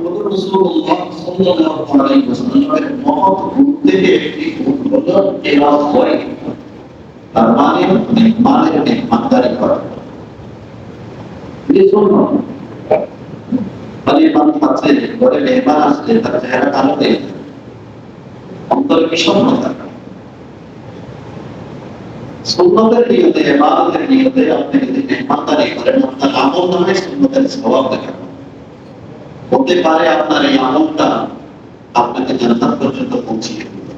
মুহাম্মদুর রাসূলুল্লাহ সাল্লাল্লাহু আলাইহি ওয়াসাল্লামের মহৎ গুণ থেকে একটি গুণ হলো তেলাওয়াত করা। তার মানে মেহমানদারি করা। এই জন্য পরিবার আছে, ঘরে মেহমান আসলে তার চেহারা কালো হয়ে যায়, অন্তরে বিষণ্ণতা। সুন্নতের নিয়তে, ইবাদতের নিয়তে আপনি যদি মেহমানদারি করেন, আপনার আমল নামে সুন্নতের সওয়াব দেখাবে। হতে পারে আপনার এই আমলটা আপনাকে জান্নাত পর্যন্ত পৌঁছিয়ে দিবে।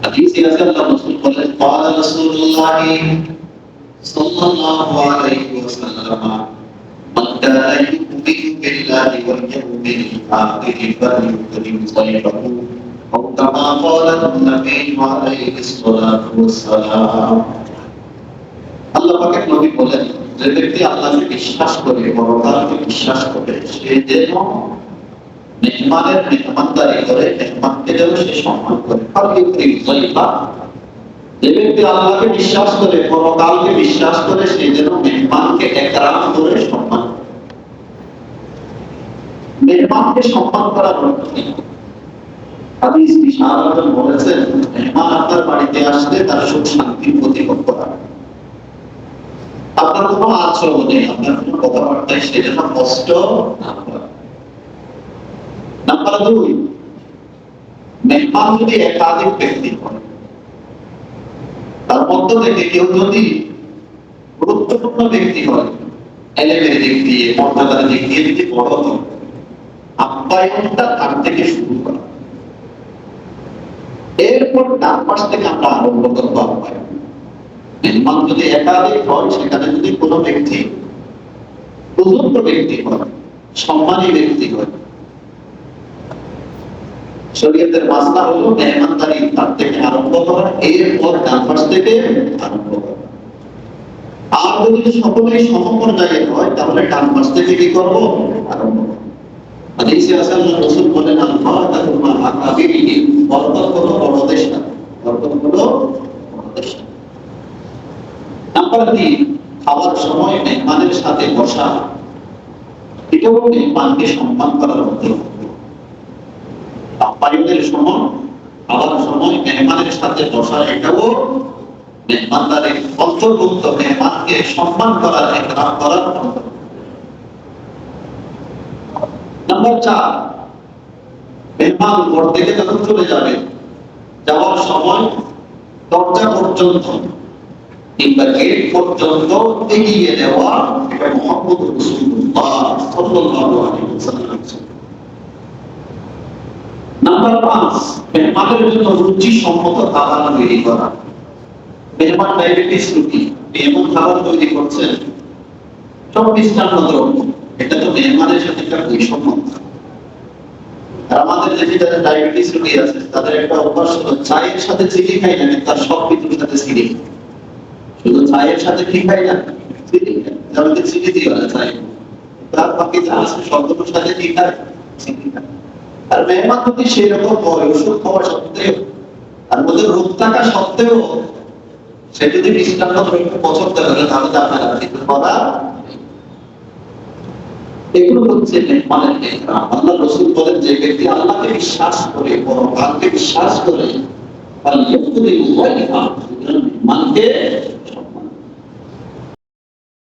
হাদিসে আছে আল্লাহ রাসূল বলেন, ক্বালা রাসূলুল্লাহ সাল্লাল্লাহু আলাইহি ওয়াসাল্লাম, মান কানা ইউমিনু বিল্লাহি ওয়াল ইয়াউমিল আখির ফাlyukrim সাইফাহু আও কামা ক্বালা an-নাবিয়্যু আলাইহিস সালাতু ওয়াস সালাম। আল্লাহ পাকের নবী বলেন, যে ব্যক্তি আল্লাহকে বিশ্বাস করে, পরকালকে বিশ্বাস করে, সে যেন মেহমানের মেহমানদারি করে, মেহমানকে যেন সে সম্মান করে। ফাlyukrim সাইফাহু, যে ব্যক্তি আল্লাহকে বিশ্বাস করে, পরকালকে বিশ্বাস করে, সে যেন মেহমানকে একরাম করে সম্মান করে। মেহমানকে সম্মান করার অর্থ কি? হাদিস বিশারদ বলেছেন, মেহমান আপনার বাড়িতে আসলে তার সুখ শান্তি প্রতিভোগ করা। আপনার কোনো আচরণে, আপনার কোনো কথাবার্তায় সে যেন কষ্ট না পায়। নাম্বার 2, মেহমান যদি একাধিক ব্যক্তি হয়, তার মধ্য থেকে কেউ যদি গুরুত্বপূর্ণ ব্যক্তি হয়, এলেমের দিক দিয়ে, মর্যাদার দিক দিয়ে যদি বড় হয়, আপ্যায়নটা তার থেকে শুরু করা। এরপর তার পাশ থেকে আমরা আরম্ভ করবো আপ্যায়ন। মেহমান যদি একাধিক হয়, সেখানে যদি কোনো ব্যক্তি বুজুর্গ ব্যক্তি হয়, সম্মানী ব্যক্তি হয়, শরীয়তের মাসলা হলো মেহমানদারি তার থেকে আরম্ভ করা, এরপর ডান পাশ থেকে আরম্ভ করা। আর যদি সকলেই সমপর্যায়ে হয়, তাহলে ডান পাশ থেকে কি করবো? আরম্ভ করবো। হাদিসে আছে আল্লাহ রাসূল বলেন, আল-ফাতাহু মা আকাবিরিহি, বরকত হলো বড়দের সাথে, বরকত হলো বড়দের সাথে। নাম্বার 3, খাওয়ার সময় মেহমানের সাথে বসা, এটাও মেহমানকে সম্মান করার মধ্যে। আপ্যায়নের সময়, খাওয়ার সময় মেহমানের সাথে বসা, এটাও মেহমানদারির অন্তর্ভুক্ত, মেহমানকে সম্মান করার, একরাম করার অন্তর্ভুক্ত। নাম্বার 4, মেহমান ঘর থেকে যখন চলে যাবে, যাওয়ার সময় দরজা পর্যন্ত কিংবা গেট পর্যন্ত এগিয়ে দেওয়া, এটা মুহাম্মদুর রাসূলুল্লাহ সাল্লাল্লাহু আলাইহি ওয়াসাল্লাম। নাম্বার 5, মেহমানের জন্য রুচিসম্মত খাবার তৈরি করা। মেহমান ডায়াবেটিস রোগী, এমন খাবার তৈরি করছেন সব মিষ্টান্ন দ্রব্য, এটা তো মেহমানের সাথে একটা বৈষম্য। আর আমাদের দেশে যারা ডায়াবেটিস রোগী আছে, তাদের একটা অভ্যাস হলো চায়ের সাথে চিনি খাই না, তার সব কিছুর সাথে চিনি। শুধু চায়ের সাথে কি খাই না, চিনি খাই, যাতে চিনি দিয়ে না চাই, তার বাকি যা আছে সবগুলোর সাথে কি খায়, চিনি খায়। আর মেহমান যদি সেরকম হয়, ওষুধ খাওয়া সত্ত্বেও, আর মধ্যে রোগ থাকা সত্ত্বেও, সে যদি মিষ্টান্ন দ্রব্য পছন্দ করে, তাহলে আপনার কিছু করা। এগুলো হচ্ছে মেহমানের ইকরাম। আল্লাহ রাসূল বলেন, যে ব্যক্তি আল্লাহকে বিশ্বাস করে, পরকালকে বিশ্বাস করে, ফালইউকরিম যায়ফা, মেহমানকে